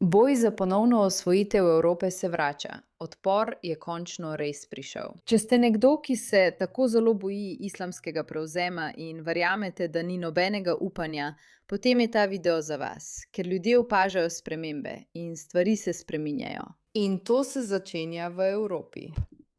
Boj za ponovno osvojitev Evrope se vrača. Odpor je končno res prišel. Če ste nekdo, ki se tako zelo boji islamskega prevzema in verjamete, da ni nobenega upanja, potem je ta video za vas, ker ljudje opažajo spremembe in stvari se spreminjajo. In to se začenja v Evropi.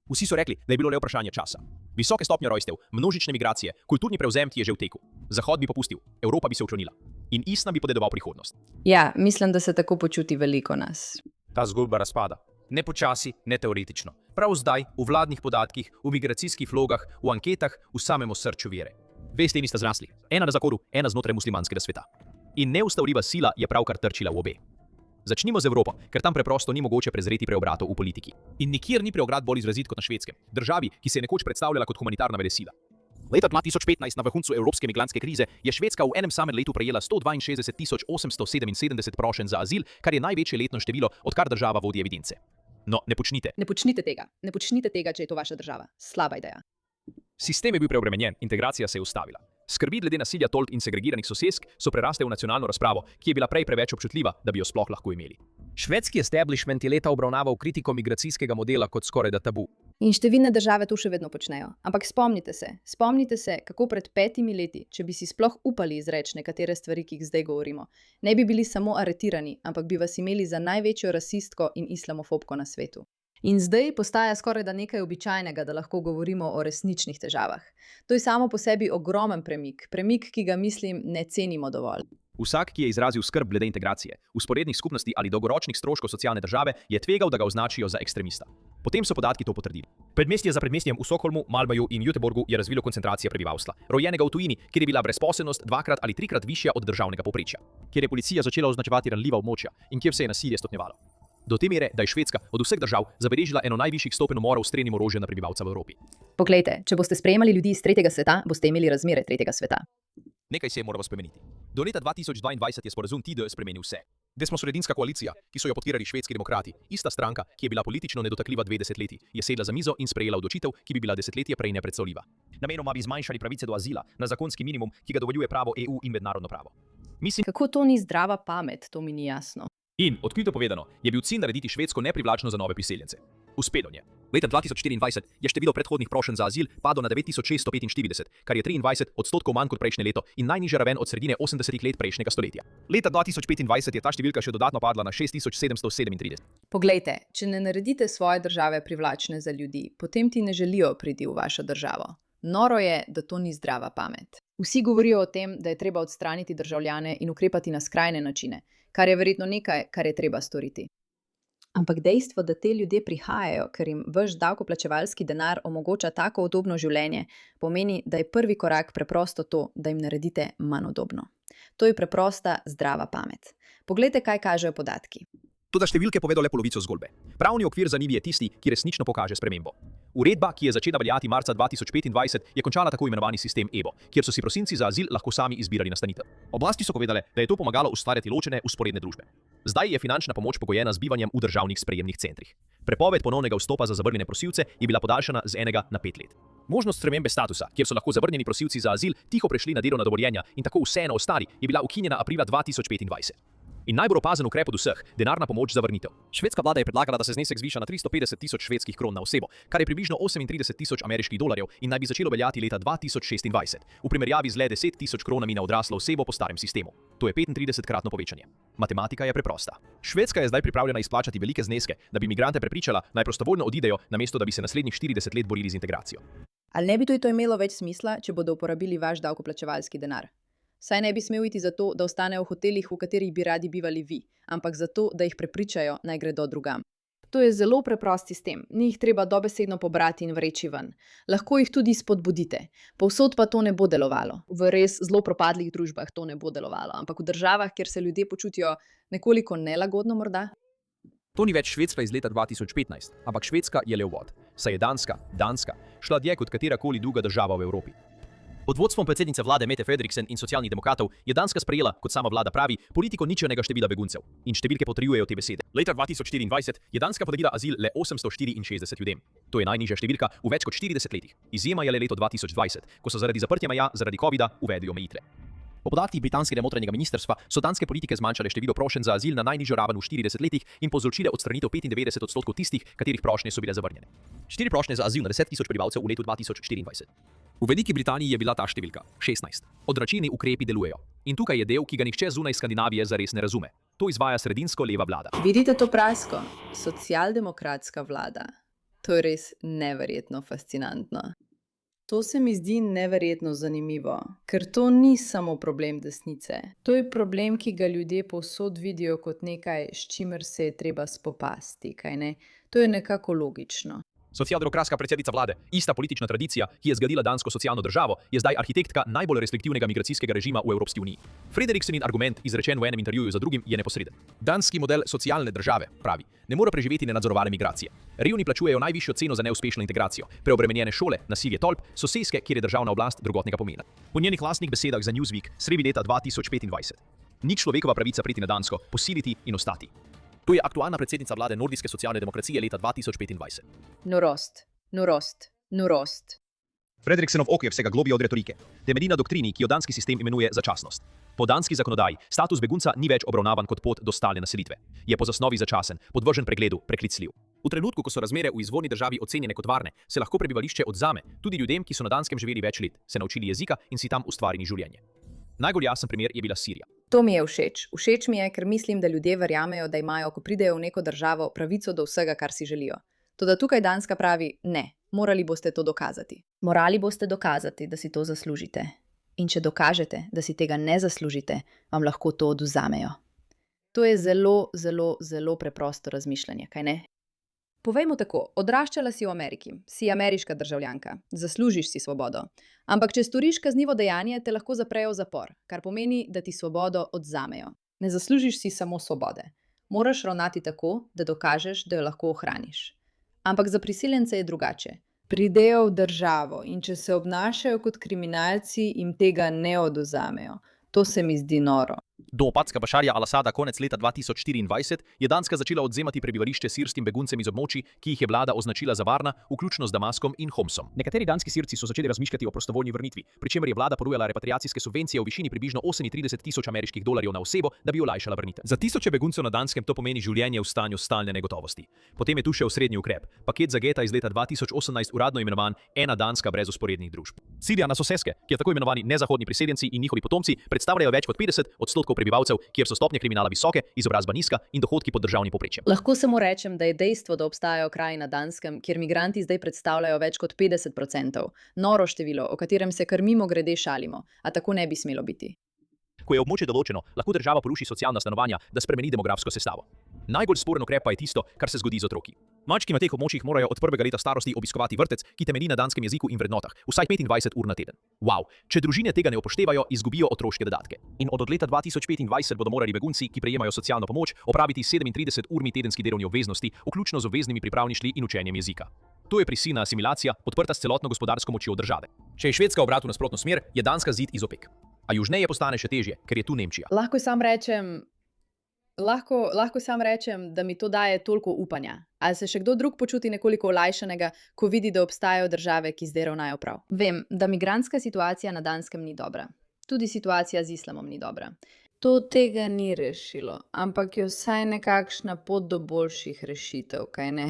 Vsi so rekli, da je bilo le vprašanje časa. Visoke stopnje rojstev, množične migracije, kulturni prevzem ti je že v teku. Zahod bi popustil, Evropa bi se uklonila. In islam bi podedoval prihodnost. Ja, mislim, da se tako počuti veliko nas. Ta zgodba razpada. Ne počasi, ne teoretično. Prav zdaj, v vladnih podatkih, v migracijskih vlogah, v anketah, v samem osrčju vere. Dve steni sta zrasli, ena na zahodu, ena znotraj muslimanskega sveta. In neustavljiva sila je pravkar trčila v obe. Začnimo z Evropo, ker tam preprosto ni mogoče prezreti preobratov v politiki. In nikjer ni preobrat bolj izrazit kot na Švedskem, državi, ki se je nekoč predstavljala kot humanitarna velesila. Leta 2015, na vrhuncu evropske migrantske krize, je Švedska v enem samem letu prejela 162.877 prošenj za azil, kar je največje letno število, odkar država vodi evidence. No, ne počnite. Ne počnite tega. Ne počnite tega, če je to vaša država. Slaba ideja. Sistem je bil preobremenjen, integracija se je ustavila. Skrbi glede nasilja tolt in segregiranih sosesk so preraste v nacionalno razpravo, ki je bila prej preveč občutljiva, da bi jo sploh lahko imeli. Švedski establishment je leta obravnaval kritiko migracijskega modela kot skorajda tabu. In številne države to še vedno počnejo. Ampak spomnite se, kako pred 5 leti, če bi si sploh upali izreči nekatere stvari, ki jih zdaj govorimo, ne bi bili samo aretirani, ampak bi vas imeli za največjo rasistko in islamofobko na svetu. In zdaj postaja skorajda nekaj običajnega, da lahko govorimo o resničnih težavah. To je samo po sebi ogromen premik, ki ga, mislim, ne cenimo dovolj. Vsak, ki je izrazil skrb glede integracije, vzporednih skupnosti ali dolgoročnih stroškov socialne države, je tvegal, da ga označijo za ekstremista. Potem so podatki to potrdili. Predmestje za predmestjem v Stockholmu, Malmöju in Göteborgu je razvilo koncentracija prebivalstva, rojenega v tujini, kjer je bila brezposelnost 2- ali 3-krat višja od državnega povprečja, kjer je policija začela označevati ranljiva območja in kjer se je nasilje stopnjevalo. Do te mere, da je Švedska od vseh držav zabeležila eno najvišjih stopenj umorov s strelnim orožjem na prebivalca v Evropi. Poglejte, če boste sprejemali ljudi iz tretjega sveta, boste imeli razmere tretjega sveta. Nekaj se je moralo spremeniti. Do leta 2022 je sporazum TD spremenil vse. Desnosredinska koalicija, ki so jo podpirali švedski demokrati, ista stranka, ki je bila politično nedotakljiva 2 desetletji, je sedla za mizo in sprejela odločitev, ki bi bila desetletje prej nepredstavljiva. Namenoma bi zmanjšali pravice do azila na zakonski minimum, ki ga dovoljuje pravo EU in mednarodno pravo. Mislim, kako to ni zdrava pamet, to mi ni jasno. In, odkrito povedano, je bil cilj narediti Švedsko neprivlačno za nove priseljence. Uspelo je. Leta 2024 je število predhodnih prošenj za azil padlo na 9645, kar je 23% manj kot prejšnje leto in najnižja raven od sredine 80 let prejšnjega stoletja. Leta 2025 je ta številka še dodatno padla na 6737. Poglejte, če ne naredite svoje države privlačne za ljudi, potem ti ne želijo priti v vašo državo. Noro je, da to ni zdrava pamet. Vsi govorijo o tem, da je treba odstraniti državljane in ukrepati na skrajne načine, kar je verjetno nekaj, kar je treba storiti. Ampak dejstvo, da te ljudje prihajajo, ker jim vaš davkoplačevalski denar omogoča tako udobno življenje, pomeni, da je prvi korak preprosto to, da jim naredite manj udobno. To je preprosta, zdrava pamet. Poglejte, kaj kažejo podatki. Toda številke povedo le polovico zgodbe. Pravni okvir za njimi je tisti, ki resnično pokaže spremembo. Uredba, ki je začela veljati marca 2025, je končala tako imenovani sistem EBO, kjer so si prosilci za azil lahko sami izbirali nastanitev. Oblasti so povedale, da je to pomagalo ustvarjati ločene, vzporedne družbe. Zdaj je finančna pomoč pogojena z bivanjem v državnih sprejemnih centrih. Prepoved ponovnega vstopa za zavrnjene prosilce je bila podaljšana z 1 na 5 let. Možnost spremembe statusa, kjer so lahko zavrnjeni prosilci za azil tiho prešli na delovna dovoljenja in tako vseeno ostali, je bila ukinjena aprila 2025. In najbolj opazen ukrep od vseh, denarna pomoč za vrnitev. Švedska vlada je predlagala, da se znesek zviša na 350.000 švedskih kron na osebo, kar je približno 38.000 ameriških dolarjev in naj bi začelo veljati leta 2026, v primerjavi z le 10.000 kronami na odraslo osebo po starem sistemu. To je 35-kratno povečanje. Matematika je preprosta. Švedska je zdaj pripravljena izplačati velike zneske, da bi migrante prepričala, naj prostovoljno odidejo, namesto da bi se naslednjih 40 let borili z integracijo. Ali ne bi to imelo več smisla, če bodo uporabili vaš davkoplačevalski denar? Saj ne bi smel iti zato, da ostanejo v hotelih, v katerih bi radi bivali vi, ampak zato, da jih prepričajo, naj gredo drugam. To je zelo preprost sistem, ni jih treba dobesedno pobrati in vreči ven. Lahko jih tudi spodbudite. Povsod pa to ne bo delovalo. V res zelo propadlih družbah to ne bo delovalo, ampak v državah, kjer se ljudje počutijo nekoliko nelagodno morda. To ni več Švedska iz leta 2015, ampak Švedska je le uvod. Saj je Danska, šla dlje kot katerakoli druga država v Evropi. Pod vodstvom predsednice vlade Mette Frederiksen in socialnih demokratov je Danska sprejela, kot sama vlada pravi, politiko ničelnega števila beguncev. In številke potrjujejo te besede. Leta 2024 je Danska podelila azil le 864 ljudem. To je najnižja številka v več kot 40 letih. Izjema je le leto 2020, ko so zaradi zaprtja meja zaradi covida uvedli omejitve. Po podatkih britanskega notranjega ministrstva so danske politike zmanjšale število prošenj za azil na najnižjo raven v 40 letih in povzročile odstranitev 95% tistih, katerih prošnje so bile zavrnjene. 4 prošnje za azil na 10 tisoč prebivalcev v letu 2024. V Veliki Britaniji je bila ta številka 16. Odvračilni ukrepi delujejo. In tukaj je del, ki ga nihče zunaj Skandinavije zares ne razume. To izvaja sredinsko leva vlada. Vidite to prasko? Socialdemokratska vlada. To je res neverjetno fascinantno. To se mi zdi neverjetno zanimivo, ker to ni samo problem desnice. To je problem, ki ga ljudje povsod vidijo kot nekaj, s čimer se je treba spopasti, kaj ne? To je nekako logično. Socialdemokratska predsednica vlade, ista politična tradicija, ki je zgradila dansko socialno državo, je zdaj arhitektka najbolj restriktivnega migracijskega režima v Evropski uniji. Frederiksenin argument, izrečen v enem intervjuju za drugim, je neposreden. Danski model socialne države, pravi, ne more preživeti nenadzorovane migracije. Revni plačujejo najvišjo ceno za neuspešno integracijo, preobremenjene šole, nasilje tolp, soseske, kjer je državna oblast drugotnega pomena. Po njenih lastnih besedah za Newsweek sredi leta 2025. Ni človekova pravica priti na Dansko, posiliti in ostati. To je aktualna predsednica vlade nordijske socialne demokracije leta 2025. Norost, norost, norost. Frederiksenov okvir vsega globlje od retorike. Temelji na doktrini, ki jo danski sistem imenuje začasnost. Po danski zakonodaji status begunca ni več obravnavan kot pot do stalne naselitve. Je po zasnovi začasen, podvržen pregledu, preklicljiv. V trenutku, ko so razmere v izvorni državi ocenjene kot varne, se lahko prebivališče odzame tudi ljudem, ki so na Danskem živeli več let, se naučili jezika in si tam ustvarili življenje. Najbolj jasen primer je bila Sirija. To mi je všeč. Všeč mi je, ker mislim, da ljudje verjamejo, da imajo, ko pridejo v neko državo, pravico do vsega, kar si želijo. Toda tukaj Danska pravi, ne, morali boste to dokazati. Morali boste dokazati, da si to zaslužite. In če dokažete, da si tega ne zaslužite, vam lahko to oduzamejo. To je zelo, zelo, zelo preprosto razmišljanje, kaj ne? Povejmo tako, odraščala si v Ameriki, si ameriška državljanka, zaslužiš si svobodo. Ampak če storiš kaznivo dejanje, te lahko zaprejo v zapor, kar pomeni, da ti svobodo odzamejo. Ne zaslužiš si samo svobode. Moraš ravnati tako, da dokažeš, da jo lahko ohraniš. Ampak za prisiljence je drugače. Pridejo v državo in če se obnašajo kot kriminalci, jim tega ne oduzamejo. To se mi zdi noro. Do opadka Bašarja al-Asada konec leta 2024 je Danska začela odzemati prebivališče sirskim beguncem iz območij, ki jih je vlada označila za varna, vključno z Damaskom in Homsom. Nekateri danski Sirci so začeli razmišljati o prostovoljni vrnitvi, pri čemer je vlada ponujala repatriacijske subvencije v višini približno 38.000 ameriških dolarjev na osebo, da bi olajšala vrnitev. Za tisoče beguncev na Danskem to pomeni življenje v stanju stalne negotovosti. Potem je tu še osrednji ukrep, paket za geta iz leta 2018 uradno imenovan Ena Danska brez vzporednih družb. Sirija na soseske, kjer tako imenovani nezahodni priseljenci in njihovi potomci predstavljajo več kot 50% prebivalcev, kjer so stopnje kriminala visoke, izobrazba nizka in dohodki pod državnim povprečjem. Lahko samo rečem, da je dejstvo, da obstajajo kraji na Danskem, kjer migranti zdaj predstavljajo več kot 50%. Noro število, o katerem se kar mimogrede šalimo, a tako ne bi smelo biti. Ko je območje določeno, lahko država poruši socialna stanovanja, da spremeni demografsko sestavo. Najbolj sporen ukrep pa je tisto, kar se zgodi z otroki. Mački na teh območjih morajo od 1. leta starosti obiskovati vrtec, ki temelji na danskem jeziku in vrednotah, vsaj 25 ur na teden. Wow, če družine tega ne upoštevajo, izgubijo otroške dodatke. In od leta 2025 bodo morali begunci, ki prejemajo socialno pomoč, opraviti 37-urni tedenski delovni obveznosti, vključno z obveznimi pripravništvi in učenjem jezika. To je prisilna asimilacija, podprta s celotno gospodarsko močjo države. Če je Švedska obrat v nasprotno smer, je Danska zid iz opek. A južneje postane še težje, ker je tu Nemčija. Lahko sam rečem, da mi to daje toliko upanja. Ali se še kdo drug počuti nekoliko olajšanega, ko vidi, da obstajajo države, ki zdaj ravnajo prav? Vem, da migrantska situacija na Danskem ni dobra. Tudi situacija z islamom ni dobra. To tega ni rešilo, ampak je vsaj nekakšna pot do boljših rešitev, kaj ne?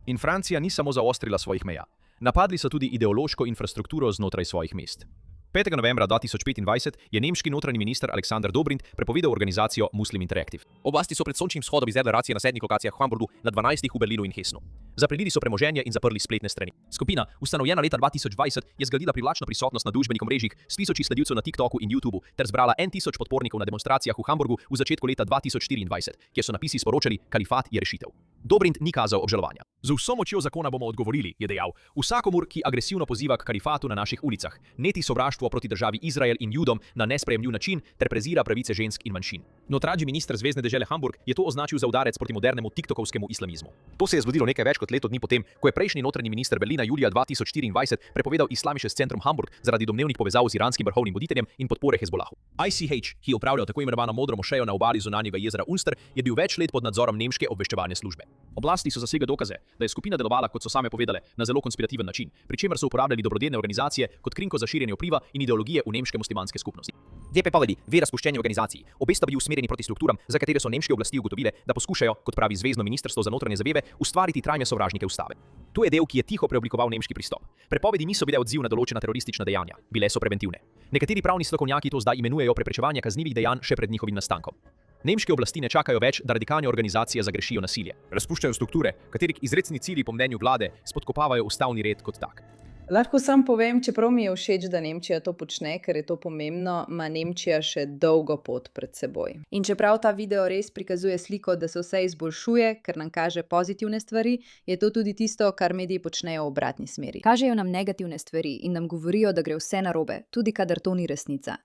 In Francija ni samo zaostrila svojih meja. Napadli so tudi ideološko infrastrukturo znotraj svojih mest. 5. novembra 2025 je nemški notranji minister Alexander Dobrindt prepovedal organizacijo Muslim Interactive. Oblasti so pred sončnim shodom izvedle racije na 7 lokacijah v Hamburgu, na 12 v Berlinu in Hessnu. Zapredili so premoženje in zaprli spletne strani. Skupina, ustanovljena leta 2020, je zgradila privlačno prisotnost na družbenih omrežjih s tisoči sledilcev na TikToku in YouTubu ter zbrala 1000 podpornikov na demonstracijah v Hamburgu v začetku leta 2024, kjer so napisi sporočali: Kalifat je rešitev. Dobrindt ni kazal obžalovanja. Z vso močjo zakona bomo odgovorili, je dejal, vsakomur, ki agresivno poziva k kalifatu na naših ulicah, neti sovraštvo proti državi Izrael in Judom na nesprejemljiv način ter prezira pravice žensk in manjšin. Notranji minister zvezne dežele Hamburg je to označil za udarec proti modernemu tiktokovskemu islamizmu. To se je zgodilo nekaj več kot leto dni potem, ko je prejšnji notranji minister Berlina julija 2024 prepovedal islamiški centrum Hamburg zaradi domnevnih povezav z iranskim vrhovnim voditeljem in podpore Hezbollahu. ICH, ki je upravljal tako imenovano modro mošejo na obali zunanjega jezera Unster, je bil več let pod nadzorom nemške obveščevalne službe. Oblasti so zasegli dokaze, da je skupina delovala, kot so same povedale, na zelo konspirativen način, pri čemer so uporabljali dobrodelne organizacije kot krinko za širjenje vpliva in ideologije v nemške muslimanske skupnosti. Dve pripovedi, dve razpuščeni organizaciji. Obe sta bili usmerjeni proti strukturam, za katere so nemške oblasti ugotovile, da poskušajo, kot pravi Zvezno ministrstvo za notranje zadeve, ustvariti trajne sovražnike ustave. To je del, ki je tiho preoblikoval nemški pristop. Prepovedi niso bile odziv na določena teroristična dejanja, bile so preventivne. Nekateri pravni strokovnjaki to zdaj imenujejo preprečevanje kaznivih dejanj še pred njihovim nastankom. Nemške oblasti ne čakajo več, da radikalne organizacije zagrešijo nasilje. Razpuščajo strukture, katerih izrecni cilji po mnenju vlade spodkopavajo ustavni red kot tak. Lahko sam povem, čeprav mi je všeč, da Nemčija to počne, ker je to pomembno, ima Nemčija še dolgo pot pred seboj. In čeprav ta video res prikazuje sliko, da se vse izboljšuje, ker nam kaže pozitivne stvari, je to tudi tisto, kar mediji počnejo v obratni smeri. Kažejo nam negativne stvari in nam govorijo, da gre vse narobe, tudi kadar to ni resnica.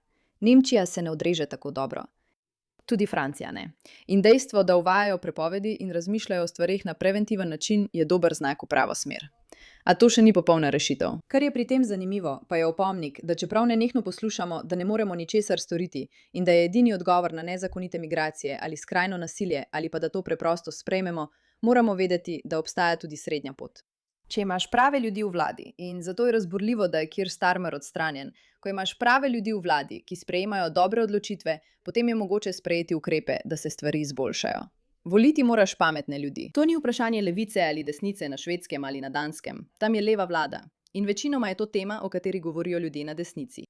Nemčija se ne odreže tako dobro. Tudi Francija ne. In dejstvo, da uvajajo prepovedi in razmišljajo o stvarih na preventiven način, je dober znak v pravo smer. A to še ni popolna rešitev. Kar je pri tem zanimivo, pa je opomnik, da čeprav nenehno poslušamo, da ne moremo ničesar storiti in da je edini odgovor na nezakonite migracije ali skrajno nasilje ali pa da to preprosto sprejmemo, moramo vedeti, da obstaja tudi srednja pot. Če imaš prave ljudi v vladi, in zato je razburljivo, da je Keir Starmer odstranjen, ko imaš prave ljudi v vladi, ki sprejemajo dobre odločitve, potem je mogoče sprejeti ukrepe, da se stvari izboljšajo. Voliti moraš pametne ljudi. To ni vprašanje levice ali desnice na Švedskem ali na Danskem. Tam je leva vlada. In večinoma je to tema, o kateri govorijo ljudje na desnici.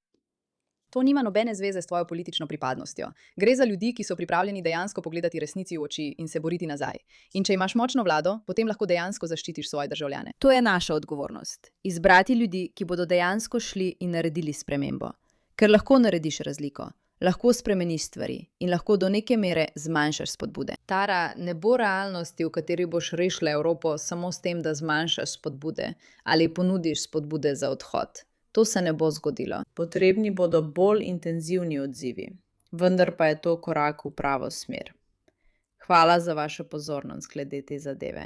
To nima nobene zveze s tvojo politično pripadnostjo. Gre za ljudi, ki so pripravljeni dejansko pogledati resnici v oči in se boriti nazaj. In če imaš močno vlado, potem lahko dejansko zaščitiš svoje državljane. To je naša odgovornost. Izbrati ljudi, ki bodo dejansko šli in naredili spremembo. Ker lahko narediš razliko. Lahko spremeniš stvari in lahko do neke mere zmanjšaš spodbude. Tara, ne bo realnosti, v kateri boš rešila Evropo samo s tem, da zmanjšaš spodbude ali ponudiš spodbude za odhod. To se ne bo zgodilo. Potrebni bodo bolj intenzivni odzivi, vendar pa je to korak v pravo smer. Hvala za vašo pozornost glede te zadeve.